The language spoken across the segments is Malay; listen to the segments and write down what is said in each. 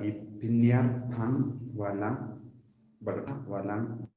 ipinya pang walang walang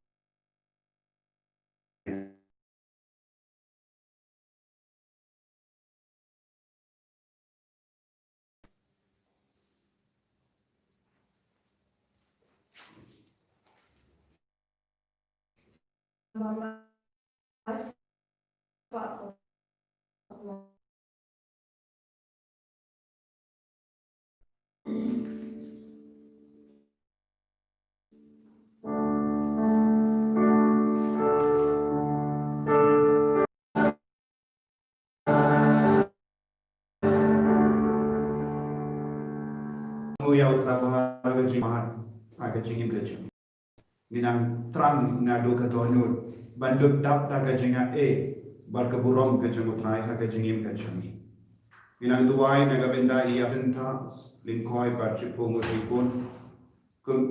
Nguyau trabajar aga jingim gajung. Minang terang ngadu ke donut. Banduk dap daga jinga berkeburong gajung utrai aga jingim gajungi. Minang duai naga benda ia senta lingkoi bercipu musipun.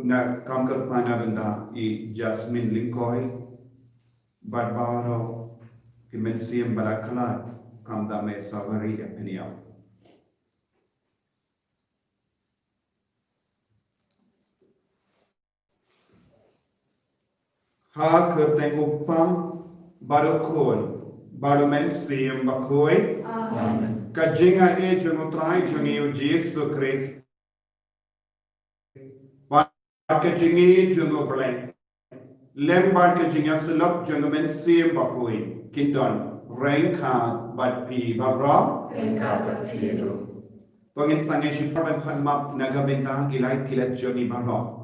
Na kamker pana benda i Jasmine lingkoi. Barbaro kimensiam balakalat kamdame savari apeniau. Ha kerteng upang baru kon baru mensiam bakoi kajinga jungutrai jungiu Yesus Kristus kajingi jungu blank lembar kajinga selok jungu mensiam bakoi kindon rengka batpi barra pangin sange shiparan panmap nagabenta kilai kilat jungi barra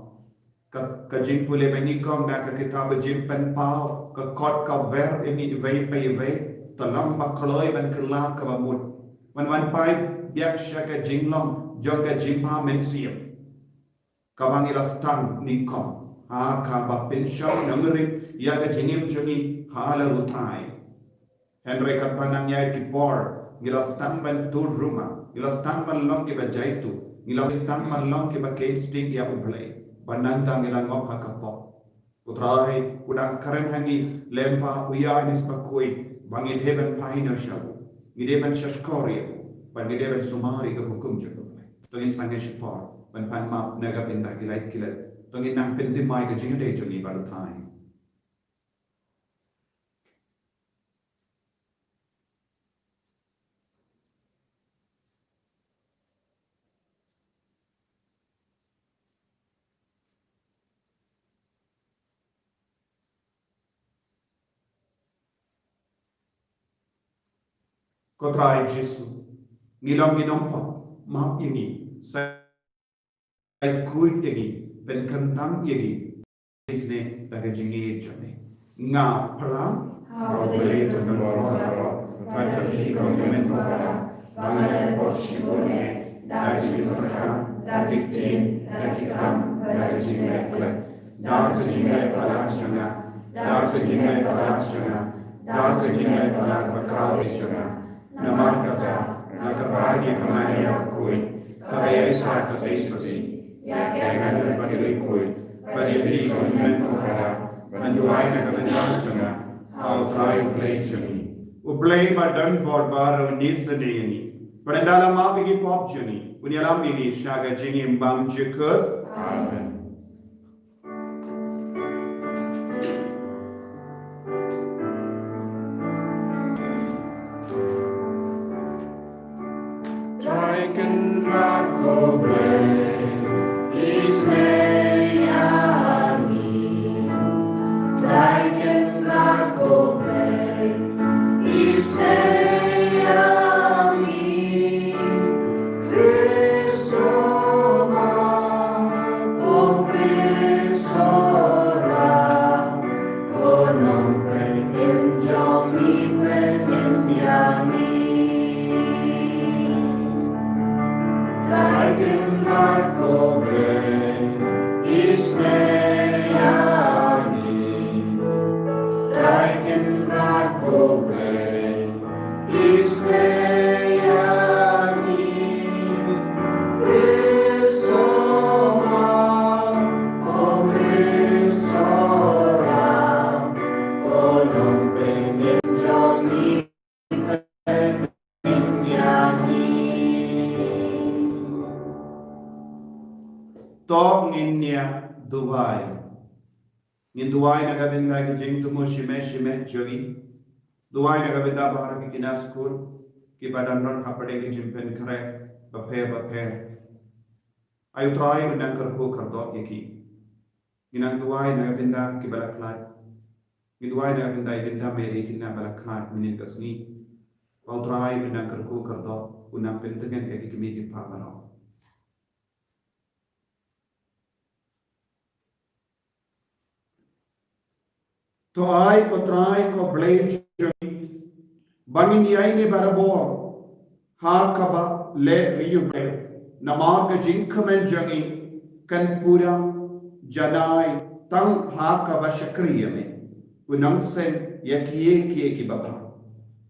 kajing pule menikong na kitab jim pen pau kot ka ver ini vei pe vei talam makloi ban kala ka bamut wan pai biak shaka jinglong joga jimpa mensiam kabang ilastang nikong ha ka ba pension nangri ya ga jingim jungi hala utrai Henry katpanang ya kipor ilastang ban tur rumah ilastang ban long ke bajaitu ilastang ban long ke ba sting ya ublai Bandantang ilang ngop hakapok. Utrai udang karen hangi lempa uya anis bakui bangin heben pahina shabu. Ngideben shashkori ban ngideben sumari ke hukum jago. Tongin sange shipor ban pan map naga pinta kilai kilat. Tongin nang pintimai ke jingade jungi balutai. Kotrai Jesu, ngilang ginompa, maaf ini, saya kuit ini, penkentang ini, isne daga jingi jane. Nga perang, kau boleh terdorong, pada kau kemen kau bangan posibune, dari sinutraka, dari tin, dari kam, dari jingi kelak, dari jingi pelak sana, dari jingi pelak sana, dari jingi pelak bakal sana. Namar kata, nakabagi kamari akui, kabaya isa kata isuti, ya kaya berbagi kui, bagi beri komitmen kukara, bantuai nakabentang sunga, au try ublay juni. Ublay badan borbar nisa ini. Perendala ma bigi pop juni, unyalam bigi shaga jingi mbam jikut. Amen. Dragon tuwai. Ngin tuwai nagabinda ki jing tumo shime jogi. Tuwai nagabinda bahar ki kinas kur ki badan ron hapade ki jimpen kare bape. Ayu try menang kerko kardot yaki. Ginang tuwai nagabinda ki balaklat. Giduai nagabinda ibinda meri kina balaklat minin kasni. Kau try menang kerko kardot unang pentengan yaki kimi ki paparau. To ai ko try ko blade bangin yai ne barabor ha kaba le riu be namar ka jinkamen jangi kan pura janai tang ha kaba shakriya me unang sen yakiye ki baba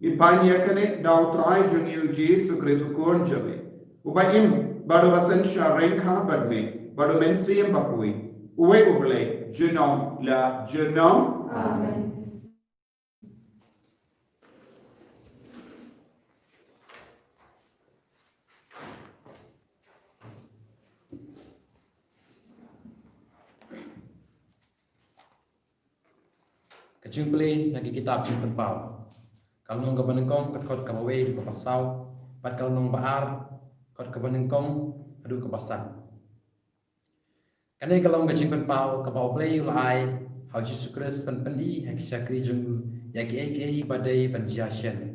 in panya kane daw try jangi u jesu kristo kon jame ubayim bado basan shareng kha badme bado mensiem bakui uwe uble jenom la jenom. Amen. Kecing play lagi kitab cing pau. Kalau nong kebanengkong kot kabawe ke pasau, pat kalau nong baar kot kebanengkong adu ke pasan. Kane kalau kecing pau kabau play ulai hau Yesus Kristus penpendi hak syakri jung yaki ai badai penjasian.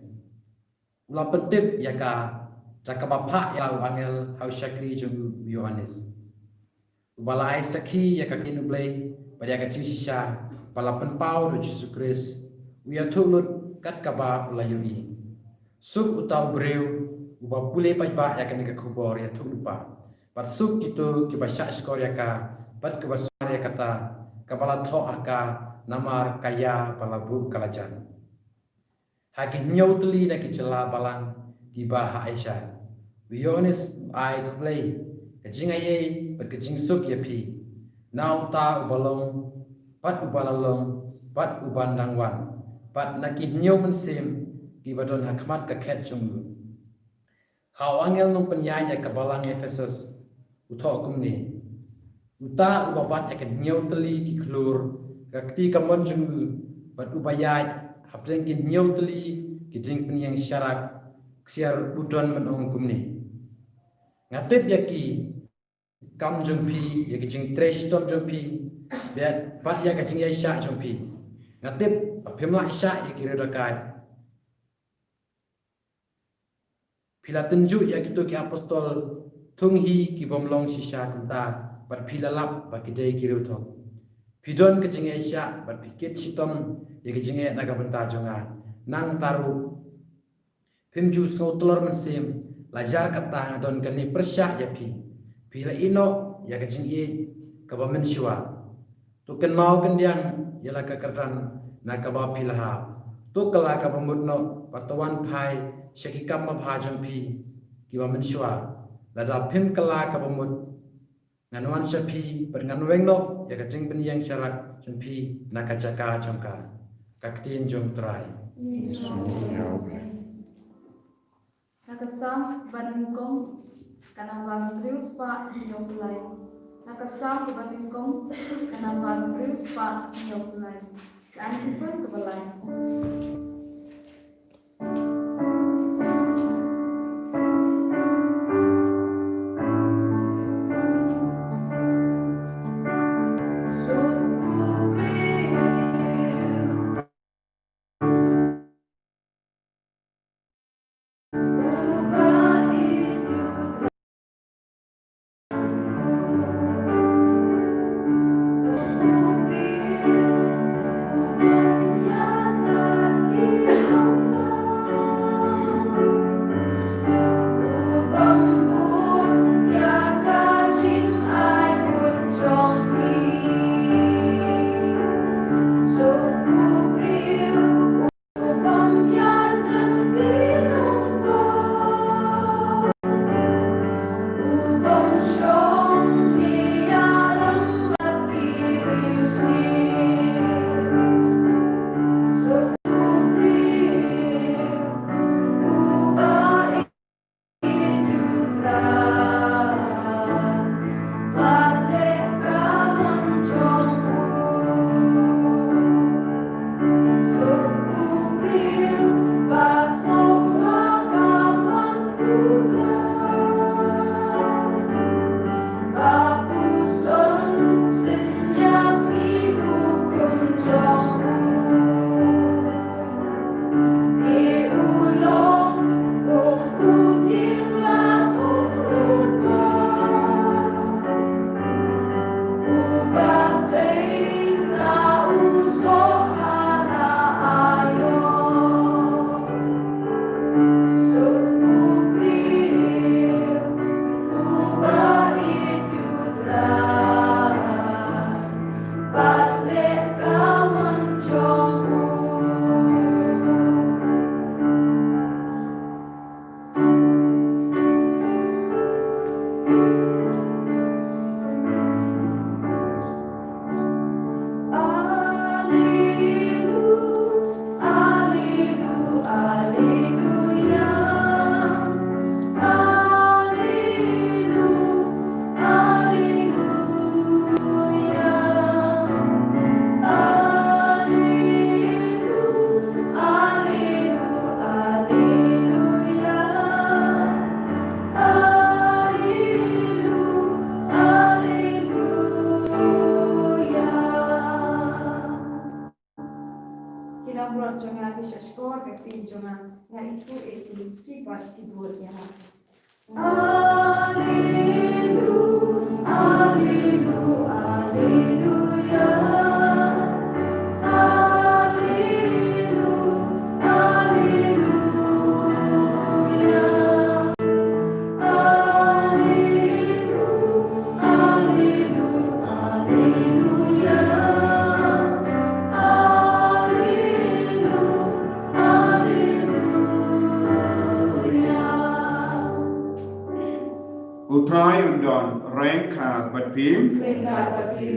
Ulah pentip yaka cakapapa ya angel hau syakri jung Yohanes. Ubalai sakhi yaka kinu play pada yaka cing sisa palapan pau do Yesus Kristus uya tulut kat kaba ulayui. Suk utau breu uba pule pajba yaka nika kubor ya tulupa. Pat suk itu kibasya skor yaka pat kibasya kata kapala tho aka namar kaya palabu kalajan hakin nyautli na kicela balang giba Aisyah Yohanes ai play kajing ai pat kajing suk yapi nau ta ubalong pat ubalalong pat ubandangwan pat nakin nyau mensem gibadon hakmat ka khet chungu hau angel nong penyaya kabalang Efesus utho kumni uta ubabat akan nyau teli ki klur kakti kamon junggu bat ubayat hapjeng ki nyau teli ki jing penyang syarak ksiar udon menong kumni ngatip yaki kam jungpi yaki jing tresh tom jungpi biat bat ya ka jing Aisyah jungpi ngatip apimla Aisyah yaki redakai pila tunjuk yaki tu ki apostol tunghi ki bomlong sisa kunta bat pilalap bat kidai kiru thok pidon ke jinge Aisyah bat pikit sitom ye ke jinge naga benta jonga nang taru pimju so telur mensem lajar kata ngadon kani persyak ya pila ino ya ke jinge ka ba mensiwa tu ken mau kendiang yala ka kerdan na ka ba pilaha tu kala ka pemudno patawan phai syakikam ma bhajang pi ki ba mensiwa lada pim kala ka pemud nganuan sapi bernganweng no ya kajing penyang syarat jempi nakajaka jongka kaktin jong trai nakasam baningkong kanambang rius pa nyong tulay nakasam baningkong kanambang rius pa nyong tulay kan ipon kebalay Yehova kasih jangan yang itu kibat kedua-nya. Utrai undon rengka batim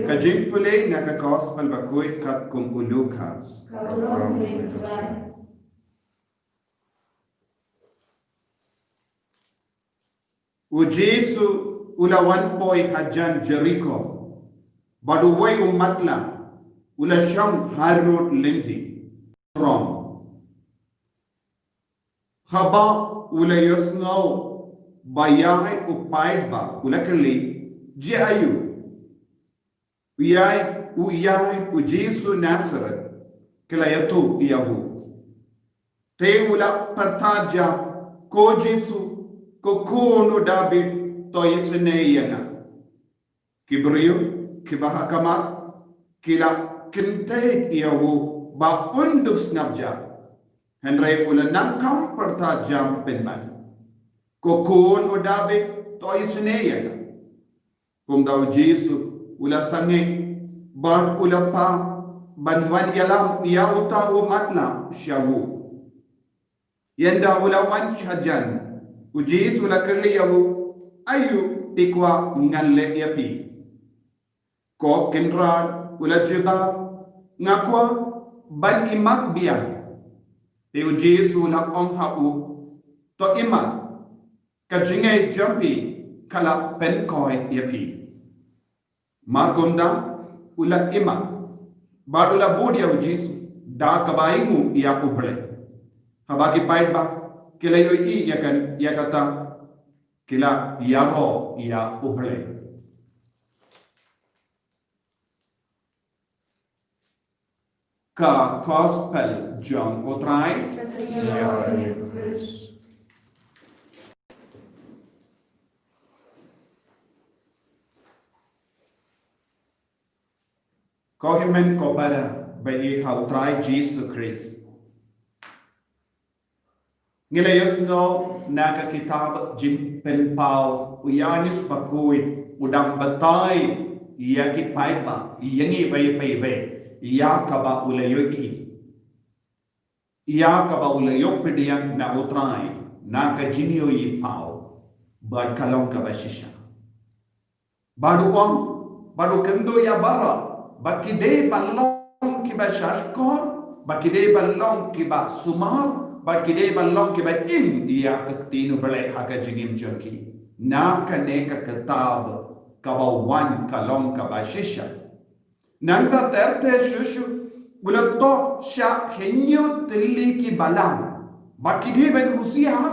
kajing pulei naga gospel bakuit kat kum ulukas. Ujesu ulawan poi hajan Jericho baduway umatla ula syam harut linti rom haba ula yasnau bayai upai ba ulakali je ayu uyai ujesu Nazaret kelayatu iyahu te ula pertaja ko Jesu ko kuno David to yesneyana kibriyo kibahakama kila kintai iyahu ba undus nabja henry ula nangkam pertajam penman Kokon o David to isneya kung daw Jesu ula sangi bar ula pa banwan yalam iya uta umatla syawu yanda ula wan shajan u Jesu ula kerliyawu ayu tikwa ngalle yapi ko kenran ula jeba ngakwa ban imak biang te u Jesu ula onghau to imak kajingai jampi kala penkoi yapi margomda ula ima badula bodia Jesu da kabaimu ya ubre habaki paidba kila yoi yakan yakata kila yaro ya ubre ka gospel John otrai Kohimen kopara bayi hautrai Jesus Christ. Ngilayas no naga kitab jim penpau uyanis bakui udang batay yaki paiba yangi bay ya kaba ulayogi ya kaba ulayok pediang na utrai naga jinio yi pau bad kalong kaba shisha badu kendo ya bara bakide balong kiba shashkor bakide balong kiba sumar bakide balong kiba im dia kektinu bale haga jingim jaki na kane ka kitab kabawan kalong kaba shisha nangta terte shushu bulakto sha henyo tilli ki balam bakide ban husiar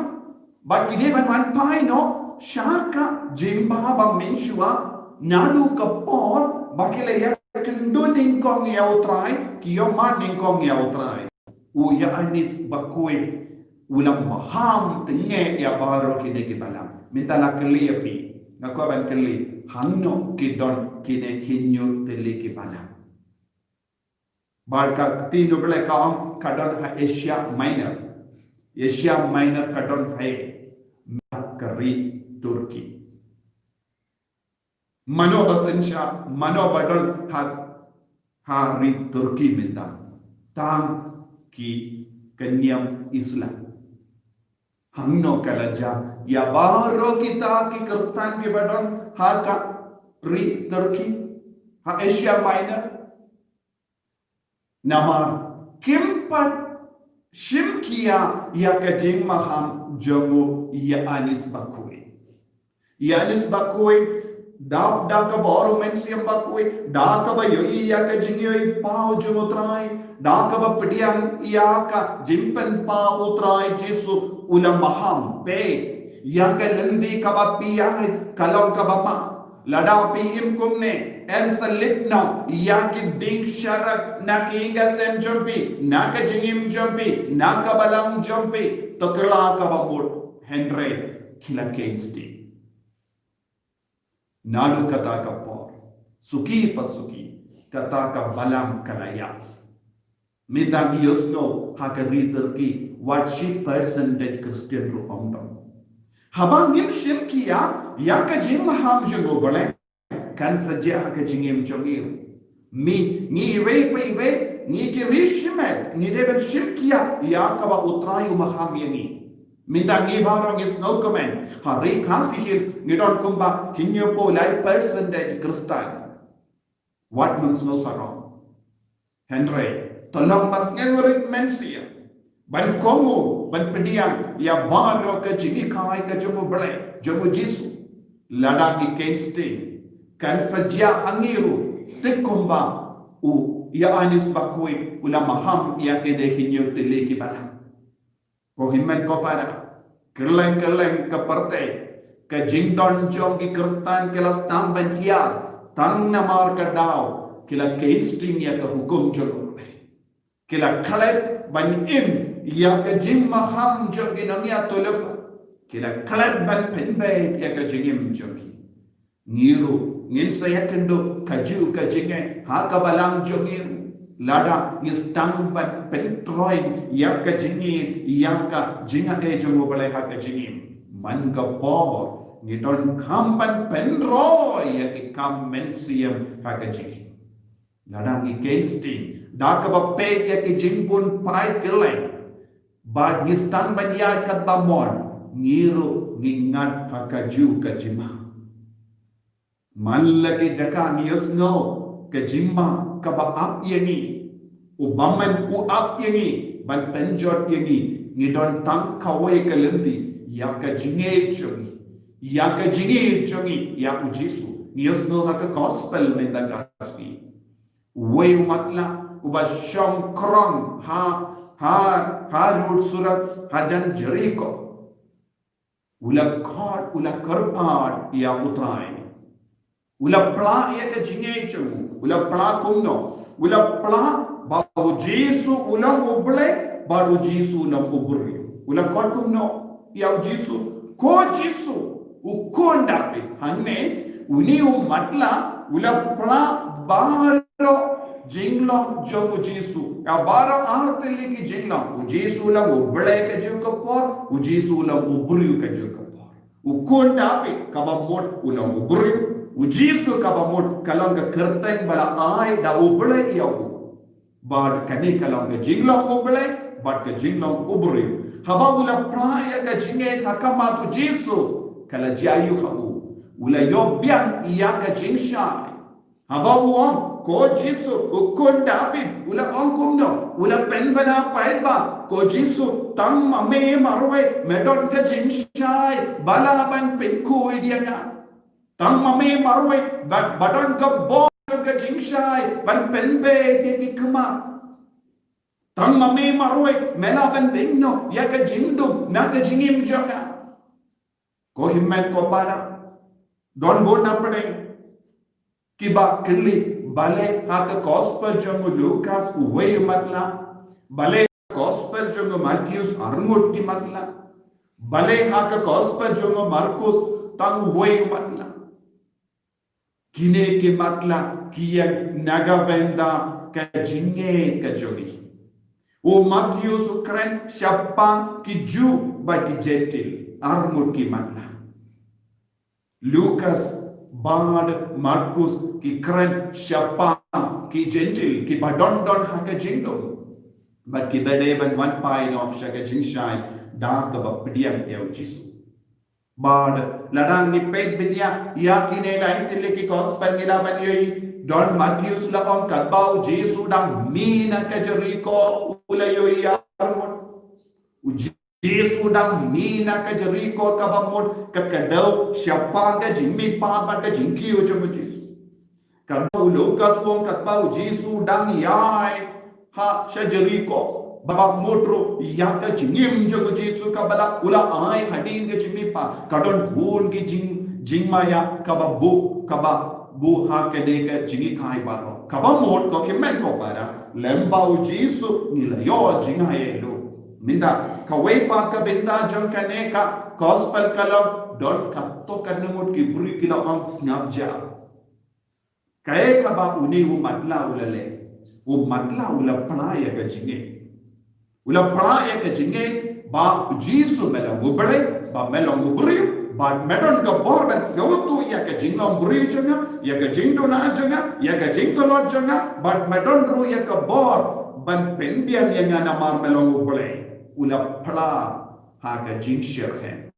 bakide ban man paino shaka jimba ba minshua nadu kapor bakile kendo ningkong yautrai kiyo man ningkong yautrai uya anis bakui ulam maham tenge ya baro kine kibala mintala keli api ngakwaban keli hanno kidon kine hinyo tele kibala barka tino bele kaam kadon ha Asia Minor kadon hai kari Turki Mano basensya, mano badon hari Turki minta tang ki kenyam Islam. Hangno kalaja ya baro kita ki Kristen ki badon ka ri Turki ha Asia Minor nama kimpat shimkia ya kajing maham jongo ya anis bakui Dap ka boro mensiam bakui da ka ba yoi ya ka jingyoi pau jumutrai da ka ba pediang ya ka jimpen pau utrai Jesu ulam maham pe ya ka lendi ka ba piyai kalong ka ba ma lada pi im kumne em salip no ya ki ding sharak na ki inga sem jumpi na ka jingim jumpi na ka balam jumpi tokla ka bamur henry kila kensti nadu kata ka por suki pasuki kata ka balam kalaya midang yosno hakari terki what she percentage Christian ru omdom habang nim shim kia ya ka jing ham jungo bole kan saja ka jingim jongir ni we ni ki rishimel ni deben shim kia ya ka ba utrayu maham yani midang ni barong is no comment hari kasi hil ni don kumba kinyo po lai percentage Christian what means no sarong Henry tolong mas ngelurit mensia ban kongo ban pediang ya baro ka jini kai ka jomo bele jomo jisu lada ki kensting kan saja angiru tekomba u ya anis bakui ulama ham ya ke dekinyo tele ki bala ko himmen ko para kerleng ka parte ka jingdon jong ki kristan ke las tam ban hiya tang namar ka daw kila kensting ya ka hukum jomo kila khalek ban im ya ka jing maham jogi namia tolop kila khalek ban penbe ya ka jingim jogi niru ngin saya kendo kaju ka jinge ha ka balang jogi lada ngistang ban pentroy ya ka jingi ya ka jinga e jogo bale ha ka jingi man ka por ni don kam ban penroy ya ki kam mensiam ha ka jingi lada ngi kensting dak ba pe ya ki jingbun pai keleng bad ngistan banyar kat bamon ngiru ngingat hakaju ka jima malla ke jaka ngiasno ka jimma ka ba ap yani ubaman u ap yani ban penjot yani ngidon tang kawe ka lendi ya ka jinge chogi ya ujisu ngiasno ha ka gospel me da gaspi we matla uba shong krong ha road surat hajan Jericho ula khot ula karpat ya utrai ula pla ya ka jinge ula pla kumno ula pla ba Jesu ula uble ba Jesu na ubri ula khot kumno ya Jesu ko Jesu ukonda pe hanne uni matla ula pla baro jinglong jogu Jesu ya bara arteli ki jinglong u Jesu la uble ka jogu por u Jesu la ubri ka jogu por u konda pe kabamot ula ubri u Jesu kabamot kalanga kerteng bala ai da uble ya u bad kani kalanga jinglong uble bad ka jinglong ubri haba ula praya ka jinge hakama tu Jesu kala jayu habu ula yobyan iya ka jingsha haba uong ko Jesu ukon David ula ongkum no ula penbana paidba ko Jesu tang mame marwe medon ka jinshai balaban penkoi dia tang mame marwe badon ka bo ka jinshai ban penbe ke kikma tang mame marwe melaban bengno ya ka jingdum na ka jingim jaga ko himmet ko para don bona pade kiba kili bale haka gospel jongo Lucas uwe matla bale gospel jongo Matthew arngot ki matla bale haka gospel jongo Marcos tang uwe matla kine ki matla kiya naga benda ka jinge ka jogi o Matthew ukren siapa ki ju bati gentil arngot ki matla Lucas bad Marcus ki kren siapa ki gentil ki badon haka jingdo but ki bade ban one pai no shaka jingshai da ka bapdiam ya Jesu bad ladang ni pek bidia ya ki ne lai tile ki gospel ni da ban yoi don Matthew la on kadbau Jesu dang mina ka Jericho ula yoi ya Yesu dang mina ka Jericho ka bamot ka kadau siapa ka jingmi pa ba ka jingki o jomo Jesu kadau Lucas wong kadau Jesu dang yai ha sha Jericho baba motro ya ka jingim jomo Jesu ka bala ula ai hadin ka jingmi pa kadon bun ki jingmaya kaba bu ha kene ka jingi khai baro kaba mod ko kemen ko para lembau jisu nilayo jingaye lo minda kawai pa ka binda jong kane ka gospel kala don katto kanumut ki buri kila ang snapja kaya kaba uni umatla ulale umatla ula playa ka jingi ula playa ka jingi ba jisu mela gubare ba mela gubri ba medon ka borban snawtu ya ka jinglong buri janga ya ka jingdo na janga ya ka jingdo lot janga ba medon ru ya ka bor ban pendian yang ana mar melong gubare ula pla ha ka jing shirhen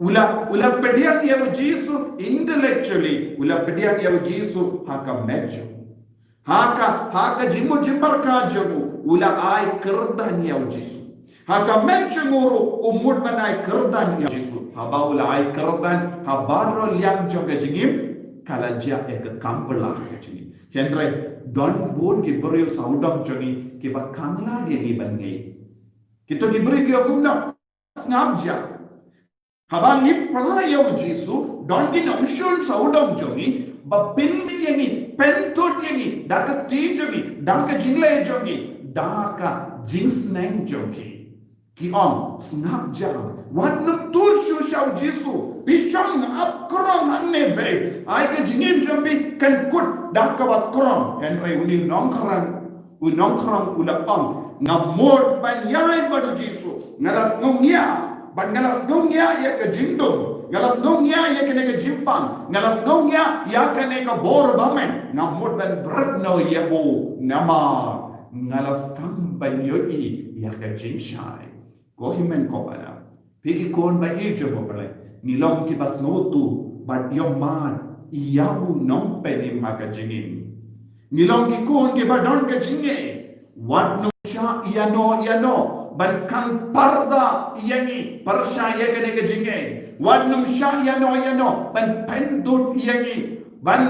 ula pedian ya jisu intellectually ula pedian ya jisu ha ka mejo ha ka jimu jimbar ka jamu ula ai kerdan ya jisu haka menchenguru umur manai kerdan ya Yesus haba ulai kerdan habaro liang joga jingim kalajia ek kampla jingim henry don bon ki berio saudam jongi ki ba kangla dia ni bangai kita diberi ke hukumna snapja haba ni pala ya Yesus don di nongshul saudam jongi ba pin dia ni pentot dia ni daka ti jongi daka jingle jongi daka jings neng jongi ki on snap jam wat num tur shu shau jisu bisham up krom hanne be ai ke jingim jambi kan kut dak ka wat krom henry uni nong kran ula on ngamot ban yai badu jisu ngalas ngomia ban ngalas ngomia ya ke jindum ngalas ngomia ya ke ne ke jimpang ngalas ngomia ya ke ne ka bor bamen ngamot ban brat no ya bo nama ngalas kam ban yoi ya ke jinshai ko himen ko para pigi kon ba irjo ko pare nilong ki bas notu but yom man iyabu nom penim haka jingin nilong ki kon ki ba don ka jinge wat no sha yano ban kan parda yani parsha ye kene ka jinge wat no sha yano ban pendut yani ban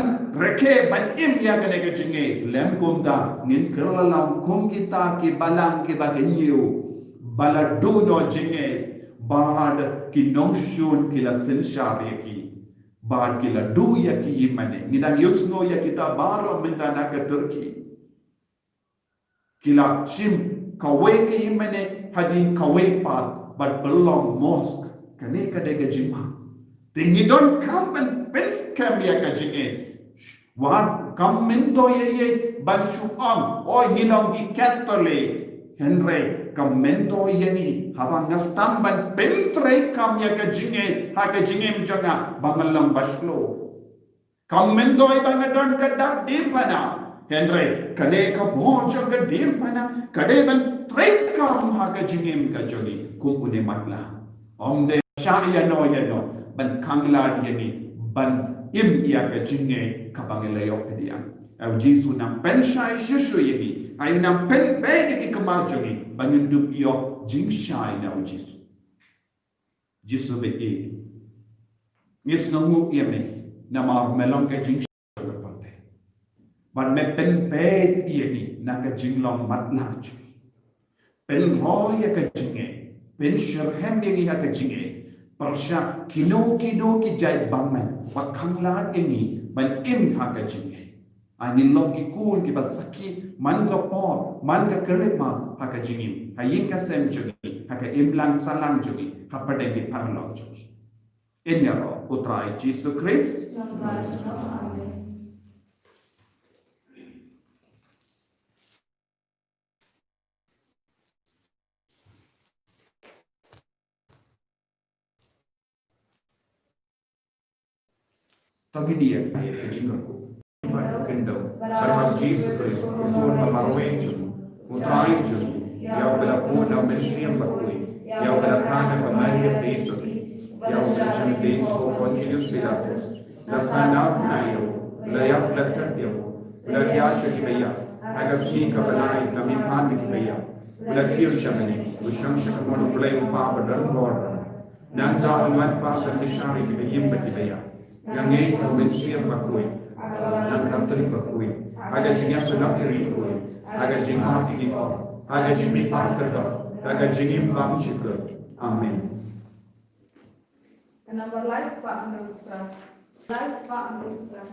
reke ban im ya kene ka jinge lem kumda nin kerlalam kum kita ki balang ki ba kenyu baladuno jinge bad ki nongshun ki la sinshare ki bad ki la du ya ki imane nidang yusno ya kita baro minda naga turki kila shim kawai ki imane hadin kawai pat but belong mosque kane ka dega jima then you don't come and pes kam ya ka jinge what come mindo ye ban shuang oi ninong ki catholic henry kamento yani habang nastamban pentre kam ya ka jinge ha ka jinge mjanga bangalang baslo kamento ay bangadon ka dak dimpana henry kane ka bojo ka dimpana kade ban tre kam ha ka jinge ka joni kumpune matla omde shaya no ban kangla yani ban im ya ka jinge ka bangelayo pediang au jisu nam penshai shushu yani ay nam pen bege ki kamajoni bangundup yo jingshai na jisu be e ngis ngamu yeme namar melong ka jingshai ka parte ban me pen bed yeni na ka jinglong matla chu pen roya ka jinge pen shirhem yeni ha ka jinge parsha kino ki jai bangman wakhangla yeni ban im ha ka jinge ani long ki kun ki basaki man ka por man ka kerema ha ka jingim ha yin ka sem jogi ha ka imlang salang jogi ha pade ki parlok jogi enyaro utrai Jesus Christ tagi dia ka jingko kendo para Jesus Christ pun mamarwenju utraiju ya bela puna mensiam bakui ya bela kana pamaria Yesus ya usahan de Pontius Pilatus dasana nayo layak lakkan dia layak chakibaya agasi kabalai namipan kibaya lakir shamani usham shakamon ulai upa badan bor nanda unmat pa sandishari kibayim bakibaya ngangai mensiam bakui dan kastri bakui aga jinya sudah kiri bakui aga jingma igi or aga jimi par kerdo aga jingim bang chikr amen Kenapa lais pak menurut Pram? Lais pak menurut Pram.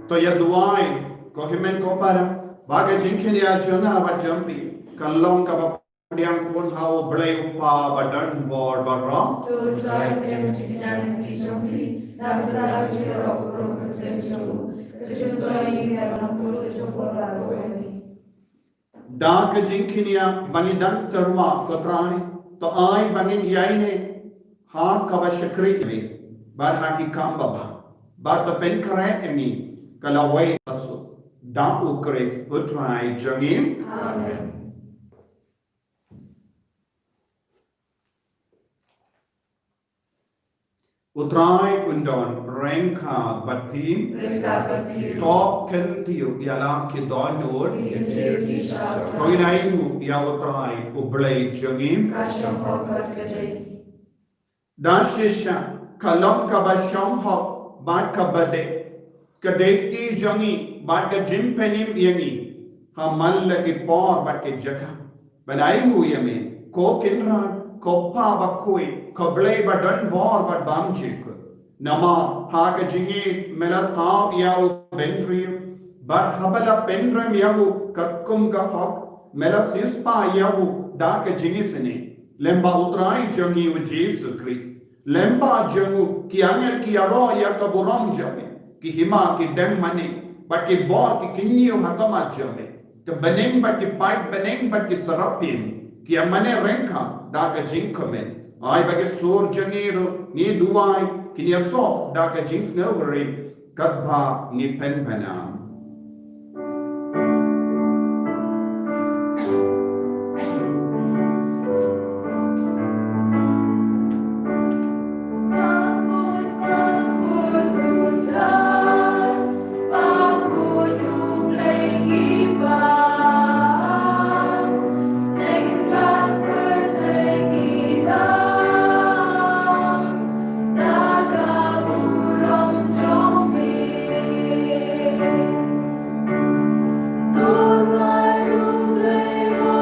To ya duai ko himen ko para baga jinkin ya jona ba jampi kallong ka ba padiang pun hau blai upa badan bor barra to try them to be done in Jambi, not without your rock, potential. The Jumbai have an approach of what I already. dak jinkin ya banidan terma ko trai to ai bangin yai ne ha ka ba shakri ne bar ha ki kam ba bar ba pen kare emi kalawai asu da ukres utrai jangim Amen. utrai undon rengka batpim Recapitulate. top ken tiu yalam ki don nur koinai ya utrai ublai jangim Kasham Papa Kajay. dashisha kalom ka ba shom ho bat ka bade kadeki jangi bat ka jimpenim yangi hamal ki por bat ke jaka banai mu yame ko kinran ko pa ba koi ko blai ba don bor bat bam chik nama ha ka jingi mela taw ya bentri bat habala pendram yahu kakkum ka hok mela sispa yahu da ka jingi sine lemba utrai jangi u Jesus Christ lemba jangu ki angel ki aro ya ka boram jame ki hima ki dem mane but ki bor ki kinniyo hakama jame ke beneng but ki pipe beneng but ki sarapim ki amane renka da ka jinkomen ai bage stor jangiro ni duai ki ni so da ka jins noveri kadba ni penpanam Lord,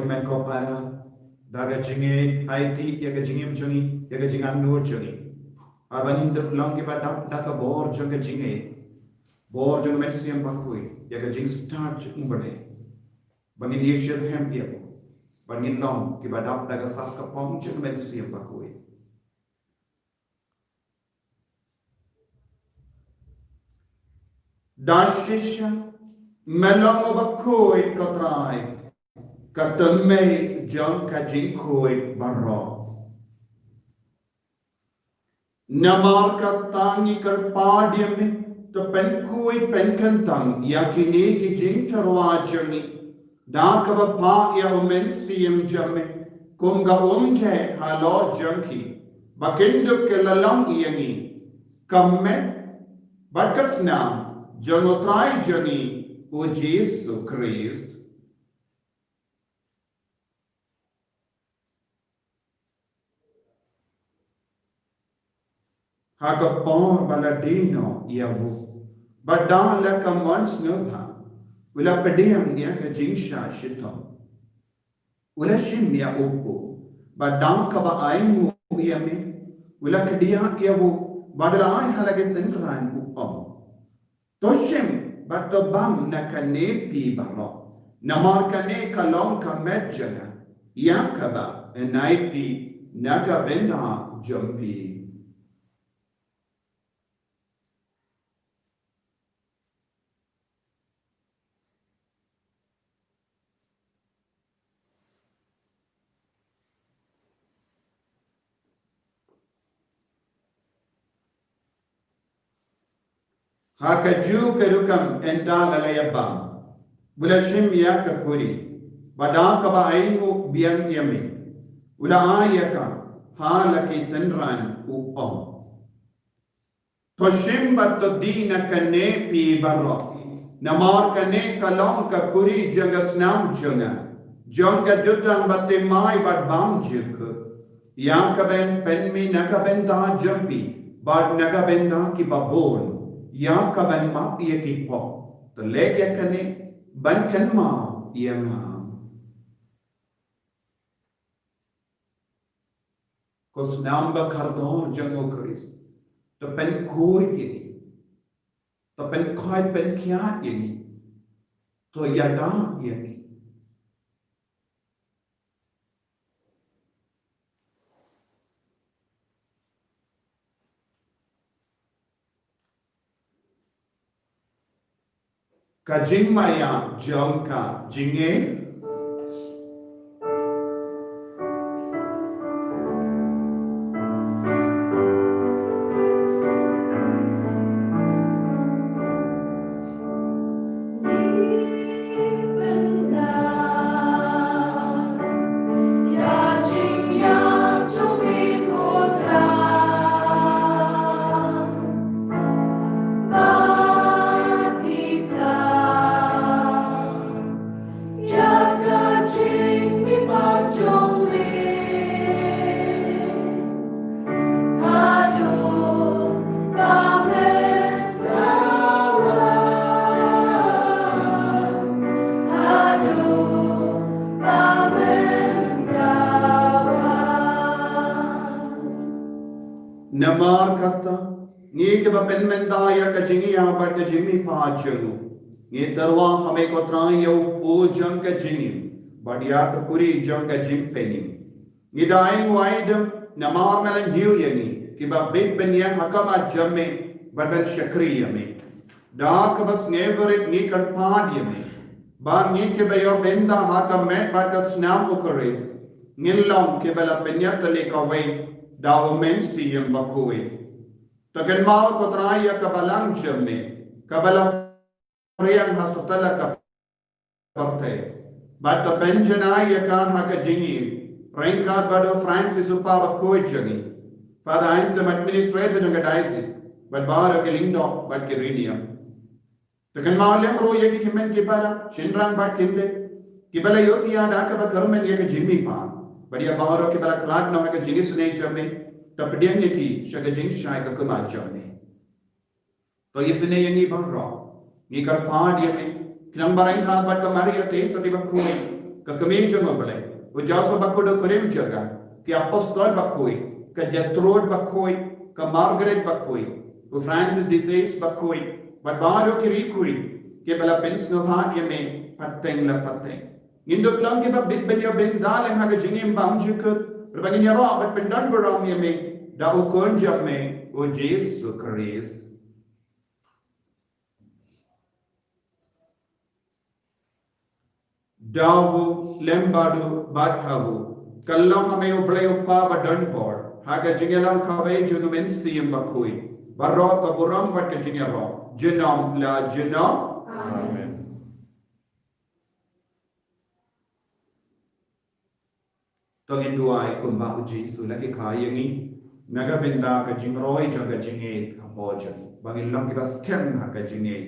men ko para daga jinge IT ya ga jingem jungi ya ga jingan nur jungi abanin de long ke badap daga bor junga jinge bor junga men siam bakui ya ga jing start umbade bangin yeshir hem ya bangin long ke badap daga sap ka pong junga men siam bakui dashisha melong bakui kotrai Katame John Kajinkoid Barro Namar Katangi Karpadium to Penkoid Penkantang Yakini Kijing Tarwajami Dakava Pa Yaomensium Jame Kunga Umje Halo Junkie Bakindu Kelalam Yangi Kamme Batkasnam Jonotrai Jani O Jesu Christ Hagapon baladino yavu badang la kamans nubha ula pediam ya ka jingsha shitom ula shim ya upu badang ka ba aimu yame ula kedia yavu badalai halage senran upom toshim batobam nakane pi baro namar kane kalong ka medjana yakaba enaipi naga benda jompi Hakaju kerukam enda lalayabam. Bulashim ya kakuri. Badaka ba aimu biang yami. Ula ayaka halaki senran upom. Toshim bato dina kane pi barro. Namar kane kalong kakuri jangasnam janga. Jonga jutang bate mai bad bam juk. Yakaben penmi nakaben ta jampi. Bad nakaben ta ki babon. Ya kaban ma piye ki po to leg ya kane ban kan ma ya nga ko snam ba khardor jango kris to pen khoi ye to pen khoi pen kya ye to yada ye Kajing maya jongka jinge Namar kata ni ke ba pen menda ya ka jingi ya ba ka jimi pa chulu ni darwa hame ko trai ya u jang ka jingi badia ka kuri jang ka jim peni ni dai waidam namar melan hiu yani ki ba big ben ya hakama jamme ba ben shakriya me da ka bas never ni kan pa me ba ni ke ba yo benda hakam me ba ka snam ukaris ngilong ke bala penya tale ka wai Daumen siyang bakui. Tagan mau kotraya kabalang jamme. Kabalang priyang hasutala kaparte. Bata penjanaya ka hakajingi. Rengkat bado Francis upaba koi jangi. Father Einsam administrator ng diocese. But baro kilindo but kiriniam. Tagan mau lembro ye ki himen kibara. Shinrang bat kimbe. Kibala yoti ada ka ba karmen ye ka jimmi pa. Badia baharo ke bala klat no ka jingis ne chame tapdian ye ki shaga jing shai ka kuma chame to isne ye ni bahro ni kar pa ye me kinambarai kha bat ka mari te soti bakhu ke kami jangan boleh ujasa bakoi do kurim jaga ke apostol bakoi ke Gertrude bakoi ke Margaret bakoi ke Francis de Sales bakoi but baru ke rikui ke bala pens no bhat ye me pateng la pateng induk lang ke bab bit ben yo ben dalem ha ke jingim bam jukut berbagi nya ro bat pendan berang ye me da ukon jam me o Jesu Christ Davu lembadu badhavu kallam hame ublay uppa badan board haga jingelam kawai junumen siyam bakui barro kaburam bat ke jingero jinam la jinam Amen. tongin duai kumba uji sulaki khayangi naga benda ka jingroi jaga jinge kaboja bangin long kita scam haga jinge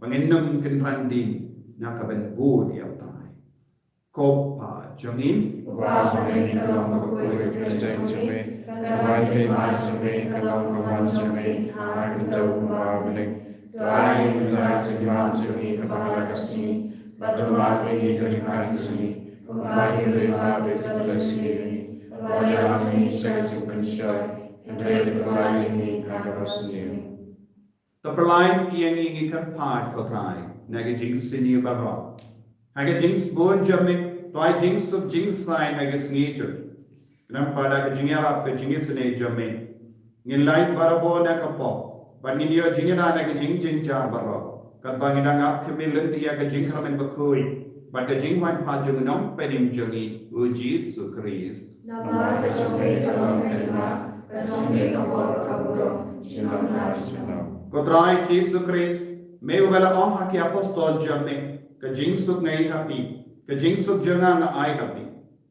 bangin num kin randin nakaben bud ya tai kopa jangin Wabane kalong makui kajang jame, wabane majame kalong kawan jame, hakin tau wabane, tuai mutai jimam jame kabala kasni, batu wabane karikan jame, kumbahi rewabe selasiri, wajahame syaitu pensyoy, Andre kelajini kakasni. Terpelain yang ingin part kotrai, naga jings sini barra. Haga jings bon jamme, toai jings sub jings sign haga nature. Kenapa pada ke jingera ke jingis sini jamme. Ngin lain barabo na kapo, but ngin yo jingera naga jing jing jar barra. Kat bangidang ap kemilen dia ke jing kramen bakui, but ke jing wan pa jung nom penim jungi uji su Christ. Nama kecombe kalong kelima, kecombe kabor kaburo, jinam nar jinam. Kotrai Jesu Christ, me ubela om haki apostol jamme. Ke jing suk ngai happy, ke jing suk janga na ai happy.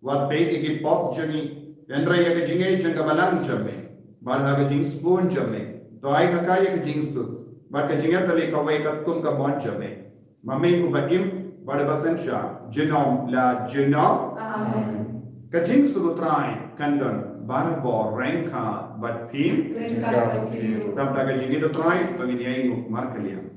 Wat pe igi pop jani, enra ya ke jingai janga balang jamme. Bar ha ke jing spoon jamme. To ai hakaya ke jing suk. Bar ke jinga tali ka wai ka kum ka bon jamme. Mame ubakim bar basan sha jinom la jinom. Amen. Ke jing suk trai kandon bar bo renka bat pim. Ringkar berkiu. Tap ta ke jingi do trai bagi dia ingu mar kalian.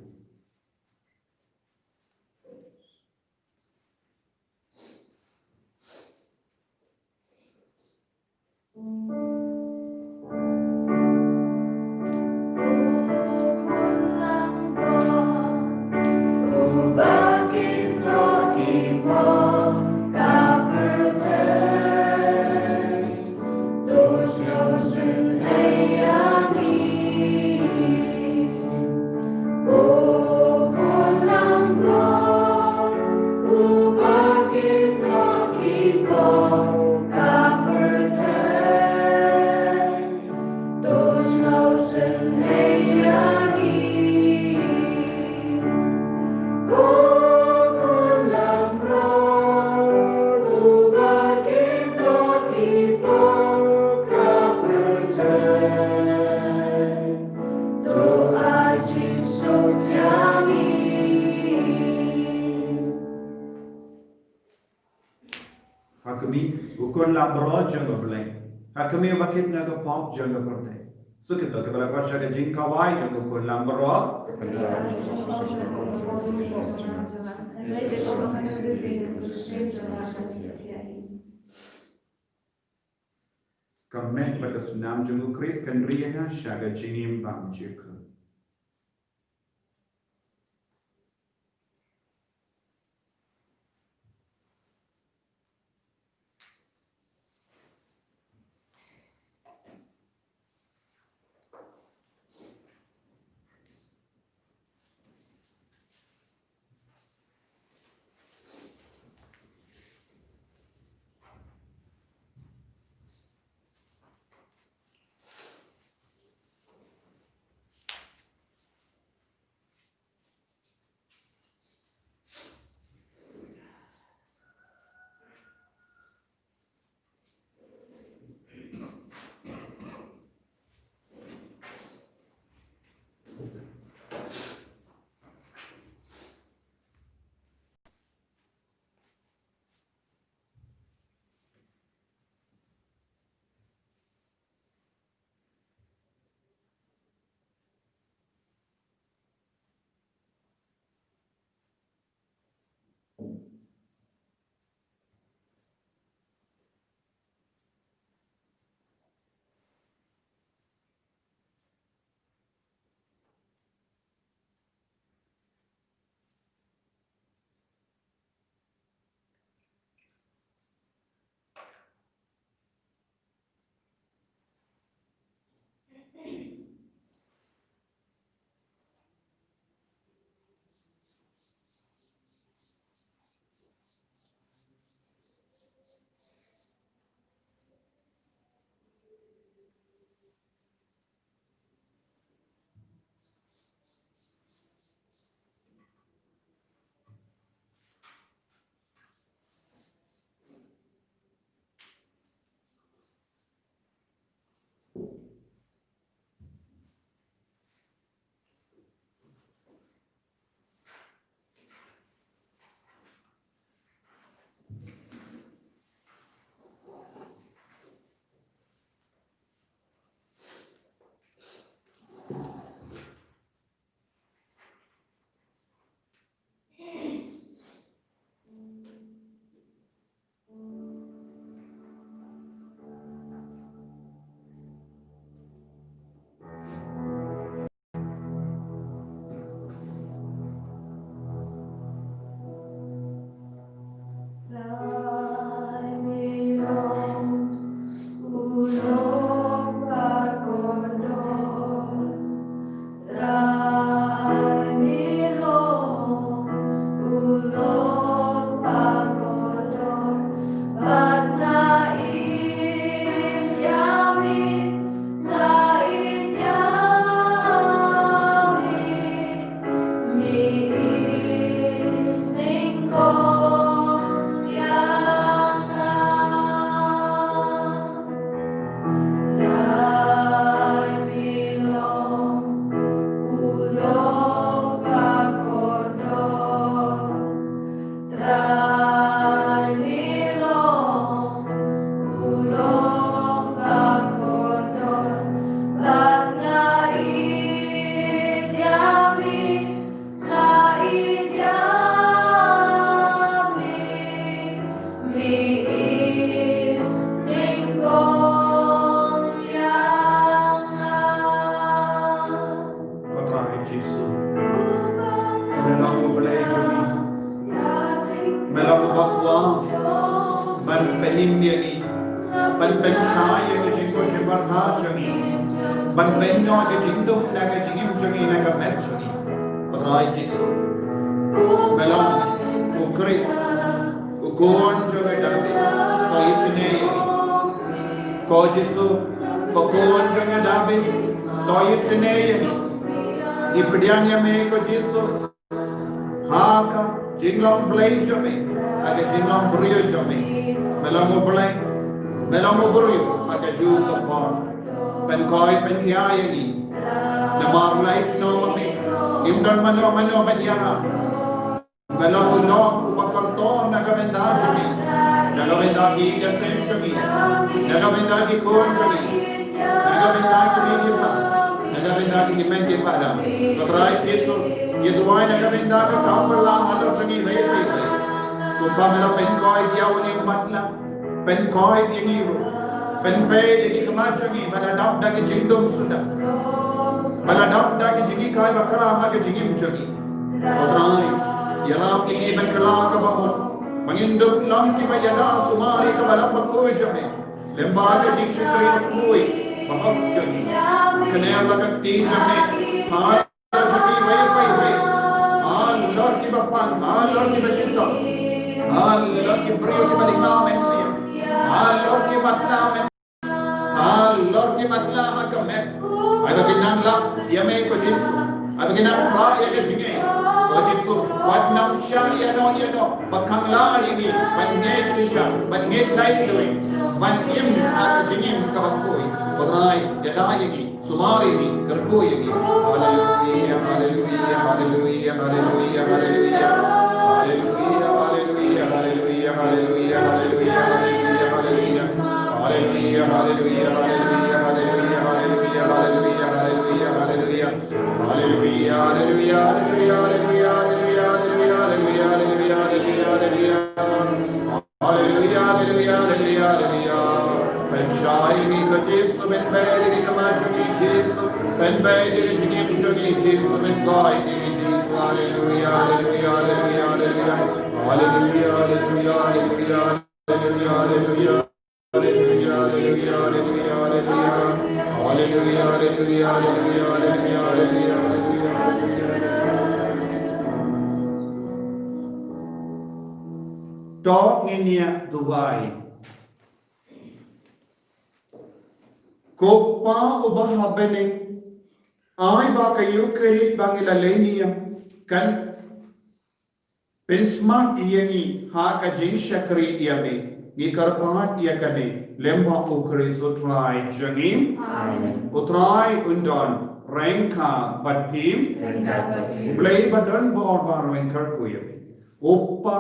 Hakimi ukon lambro jango beleng. Hakimi bakit naga pop jango korte. Sukito ke bala kwarsha ke jing kawai jango ukon lambro. Kamet pada sunam jango Chris kendriya shaga jingim bam jika. Hallelujah. hallelujah, hallelujah, hallelujah, hallelujah, hallelujah, hallelujah. Dog nginia Dubai. Kopa ubah bening ay ba kayo kayis bangila lenium kan Pensma iyangi ha ka jing shakri iyame ni karpat iyakane lemba ukri sutrai jangim Amen. utrai undon renka badhim ublay badon bor barwen karkuyame oppa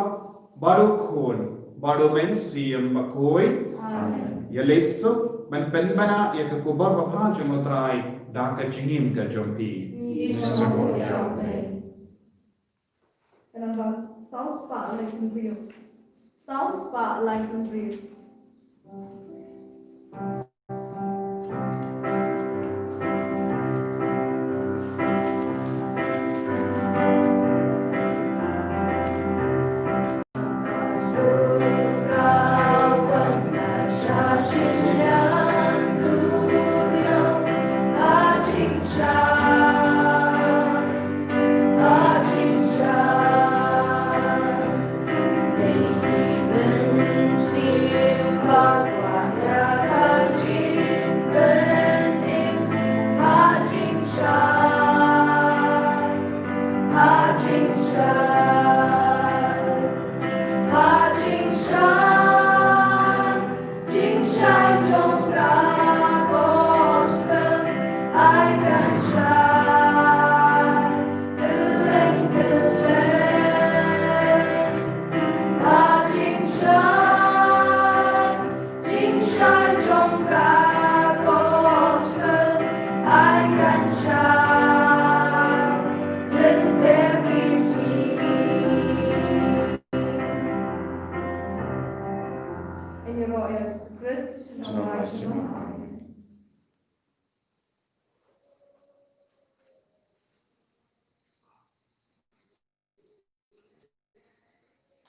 barukon barumen siyam bakoy Amen. yalesu man penbana yakakubar babhajum utrai daka jingim ka jompi Kanamba South Spa like in Rio. South Spa like in Rio. In your royal Christ, Amen.